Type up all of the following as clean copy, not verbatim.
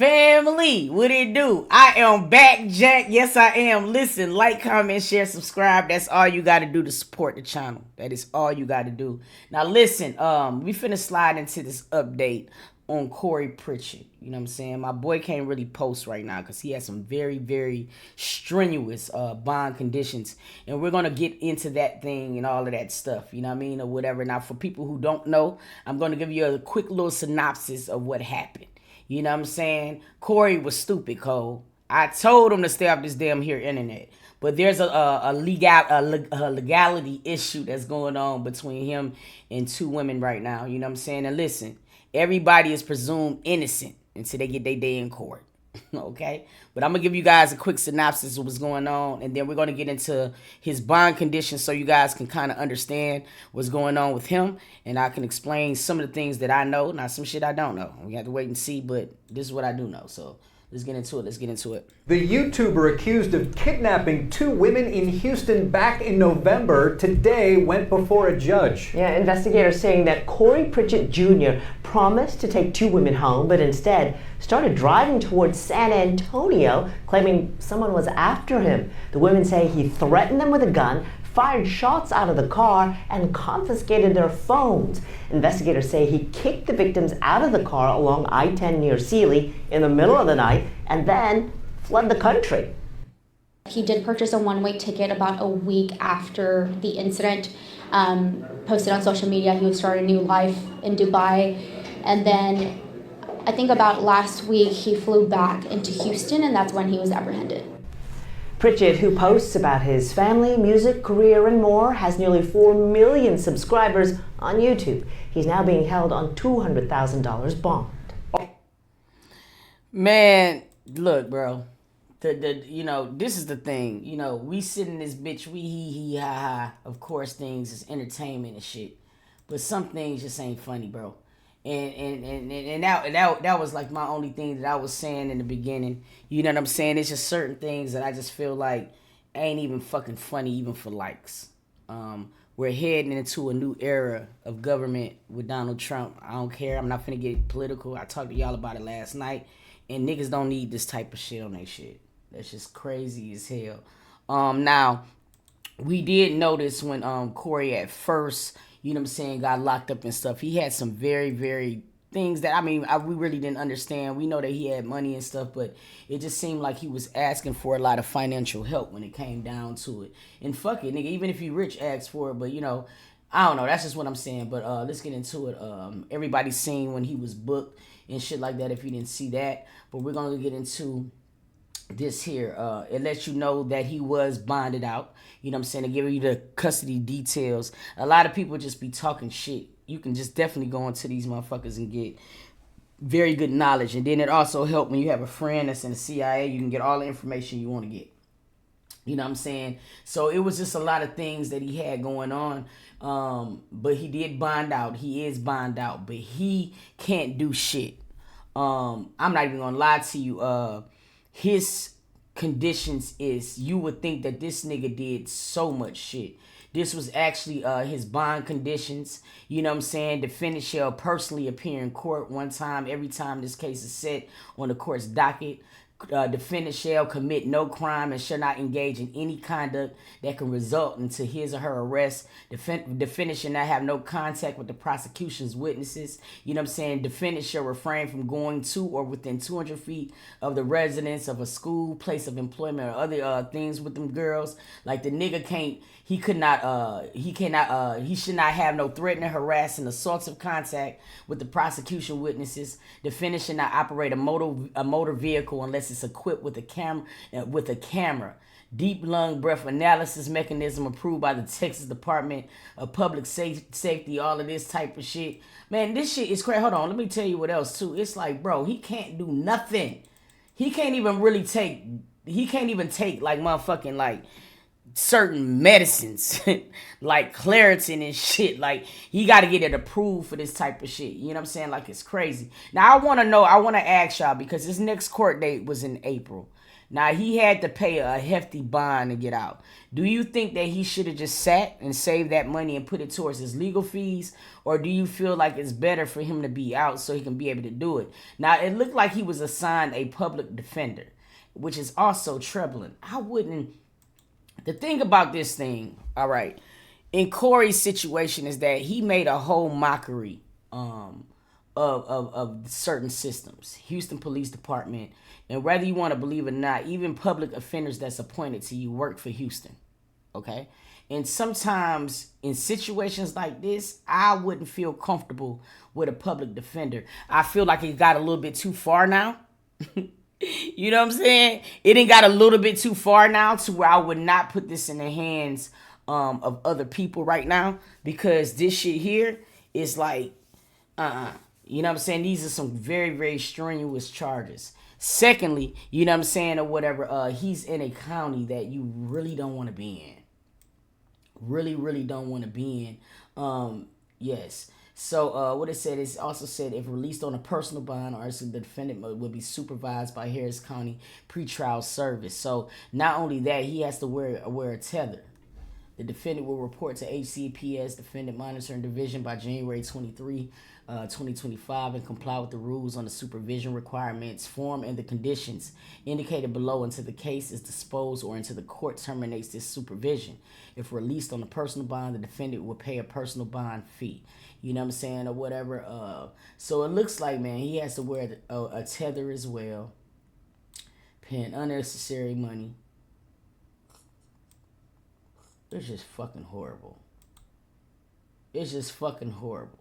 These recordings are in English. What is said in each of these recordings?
Family, what it do? I am back, Jack. Yes, I am. Listen, like, comment, share, subscribe. That's all you got to do to support the channel. That is all you got to do. Now, listen, we finna slide into this update on Corey Pritchard. You know what I'm saying? My boy can't really post right now because he has some very, very strenuous bond conditions. And we're going to get into that thing and all of that stuff, you know what I mean, or whatever. Now, for people who don't know, I'm going to give you a quick little synopsis of what happened. You know what I'm saying? Corey was stupid, Cole. I told him to stay off this damn here internet. But there's a legality issue that's going on between him and two women right now. You know what I'm saying? And listen, everybody is presumed innocent until they get their day in court. Okay? But I'm going to give you guys a quick synopsis of what's going on. And then we're going to get into his bond conditions so you guys can kind of understand what's going on with him. And I can explain some of the things that I know. Now, some shit I don't know. We have to wait and see, but this is what I do know. So let's get into it. The YouTuber accused of kidnapping two women in Houston back in November today went before a judge. Yeah, investigators saying that Corey Pritchard Jr. promised to take two women home, but instead started driving towards San Antonio, claiming someone was after him. The women say he threatened them with a gun, fired shots out of the car, and confiscated their phones. Investigators say he kicked the victims out of the car along I-10 near Sealy in the middle of the night and then fled the country. He did purchase a one-way ticket about a week after the incident. Posted on social media he would start a new life in Dubai. And then I think about last week he flew back into Houston, and that's when he was apprehended. Pritchard, who posts about his family, music, career, and more, has nearly 4 million subscribers on YouTube. He's now being held on $200,000 bond. Man, look, bro. You know, this is the thing. You know, we sit in this bitch, we hee ha ha. Of course, things is entertainment and shit. But some things just ain't funny, bro. And that was like my only thing that I was saying in the beginning. You know what I'm saying? It's just certain things that I just feel like ain't even fucking funny, even for likes. We're heading into a new era of government with Donald Trump. I don't care. I'm not finna get political. I talked to y'all about it last night. And niggas don't need this type of shit on their shit. That's just crazy as hell. Now, we did notice when Corey at first, you know what I'm saying, got locked up and stuff. He had some very, very things that, we really didn't understand. We know that he had money and stuff, but it just seemed like he was asking for a lot of financial help when it came down to it. And fuck it, nigga, even if you rich, ask for it. But, you know, I don't know. That's just what I'm saying. But let's get into it. Everybody's seen when he was booked and shit like that if you didn't see that. But we're going to get into this here. It lets you know that he was bonded out. You know what I'm saying? To give you the custody details. A lot of people just be talking shit. You can just definitely go into these motherfuckers and get very good knowledge. And then it also helps when you have a friend that's in the CIA. You can get all the information you want to get. You know what I'm saying? So it was just a lot of things that he had going on. But he did bond out. He is bond out. But he can't do shit. I'm not even going to lie to you. His conditions is, you would think that this nigga did so much shit. This was actually his bond conditions. You know what I'm saying? Defendant shall personally appear in court one time every time this case is set on the court's docket. Defendant shall commit no crime and shall not engage in any conduct that can result into his or her arrest. Defendant shall not have no contact with the prosecution's witnesses. You know what I'm saying? Defendant shall refrain from going to or within 200 feet of the residence of a school, place of employment, or other things with them girls. Like, the nigga can't, he should not have no threatening, harassing, assaultive contact with the prosecution witnesses. Defendant should not operate a motor vehicle unless it's equipped with a camera. Deep lung breath analysis mechanism approved by the Texas Department of Public Safety. All of this type of shit. Man, this shit is crazy. Hold on, let me tell you what else too. It's like, bro, he can't do nothing. He can't even take like motherfucking like certain medicines like Claritin and shit. Like, he got to get it approved for this type of shit. You know what I'm saying? Like, it's crazy. Now, I want to ask y'all, because this next court date was in April. Now, he had to pay a hefty bond to get out. Do you think that he should have just sat and saved that money and put it towards his legal fees? Or do you feel like it's better for him to be out so he can be able to do it? Now, it looked like he was assigned a public defender, which is also troubling. I wouldn't... The thing about this thing, all right, in Corey's situation is that he made a whole mockery of certain systems. Houston Police Department, and whether you want to believe it or not, even public offenders that's appointed to you work for Houston. Okay? And sometimes in situations like this, I wouldn't feel comfortable with a public defender. I feel like it got a little bit too far now. You know what I'm saying? It ain't got a little bit too far now to where I would not put this in the hands of other people right now, because this shit here is like, you know what I'm saying? These are some very, very strenuous charges. Secondly, you know what I'm saying, or whatever, he's in a county that you really don't want to be in. Really, really don't want to be in. Yes. So what it said is also said if released on a personal bond, or the defendant will be supervised by Harris County Pretrial Service. So not only that, he has to wear a tether. The defendant will report to HCPS Defendant Monitoring Division by January 23, 2025, and comply with the rules on the supervision requirements, form, and the conditions indicated below until the case is disposed or until the court terminates this supervision. If released on a personal bond, the defendant will pay a personal bond fee. You know what I'm saying, or whatever. So it looks like, man, he has to wear a tether as well, paying unnecessary money. It's just fucking horrible. It's just fucking horrible.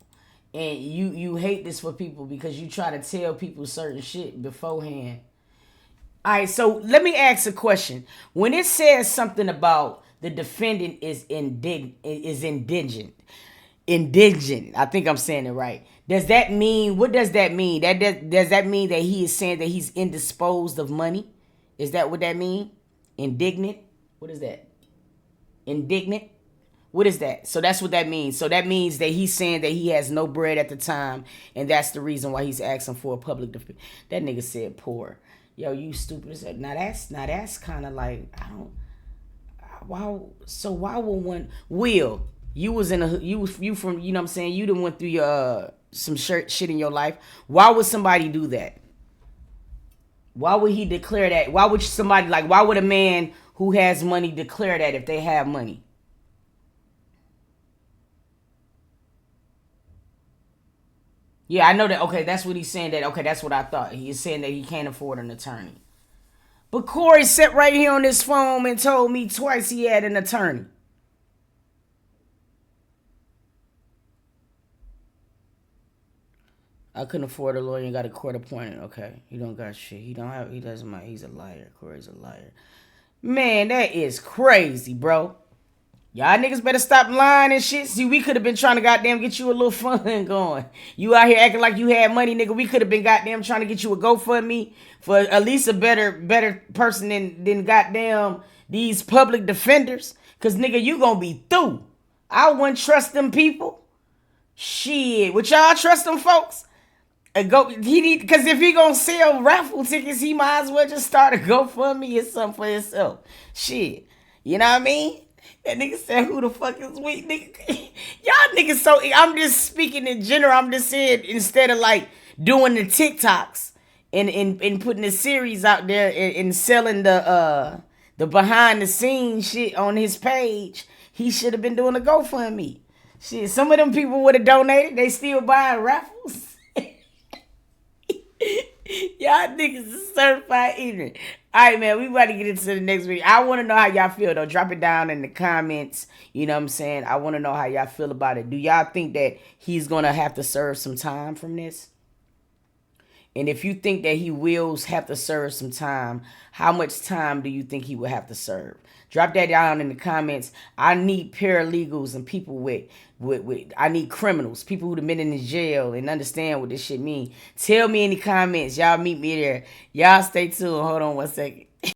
And you hate this for people because you try to tell people certain shit beforehand. All right, so let me ask a question. When it says something about the defendant is indigent, I think I'm saying it right. Does that mean, what does that mean? Does that mean that he is saying that he's indisposed of money? Is that what that mean? Indignant? What is that? Indignant? What is that? So that's what that means. So that means that he's saying that he has no bread at the time, and that's the reason why he's asking for a public defense. That nigga said poor. Yo, you stupid. Now that's kind of like, I don't. Why would one? Will, you was in a you from, you know what I'm saying, you done went through your some shit in your life. Why would somebody do that? Why would he declare that? Why would somebody, like, why would a man who has money declare that if they have money? Yeah, I know that. Okay, that's what he's saying. That, okay, that's what I thought. He is saying that he can't afford an attorney. But Corey sat right here on this phone and told me twice he had an attorney. I couldn't afford a lawyer and got a court appointed. Okay, he don't got shit. He doesn't mind. He's a liar. Corey's a liar. Man, that is crazy, bro. Y'all niggas better stop lying and shit. See, we could have been trying to goddamn get you a little fun going. You out here acting like you had money, nigga. We could have been goddamn trying to get you a GoFundMe for at least a better person than goddamn these public defenders. Cause nigga, you gonna be through. I wouldn't trust them people. Shit, would y'all trust them folks? Cause if he gonna sell raffle tickets, he might as well just start a GoFundMe or something for himself. Shit, you know what I mean? That nigga said, who the fuck is weak, nigga? Y'all niggas so... I'm just speaking in general. I'm just saying, instead of like doing the TikToks and putting the series out there and selling the behind the scenes shit on his page, he should have been doing a GoFundMe. Shit, some of them people would have donated. They still buying raffles. Y'all niggas is certified ignorant. Alright, man, we about to get into the next video. I want to know how y'all feel, though. Drop it down in the comments. You know what I'm saying? I want to know how y'all feel about it. Do y'all think that he's going to have to serve some time from this? And if you think that he will have to serve some time, how much time do you think he will have to serve? Drop that down in the comments. I need paralegals and people with I need criminals, people who've been in the jail and understand what this shit mean. Tell me in the comments. Y'all meet me there. Y'all stay tuned. Hold on one second.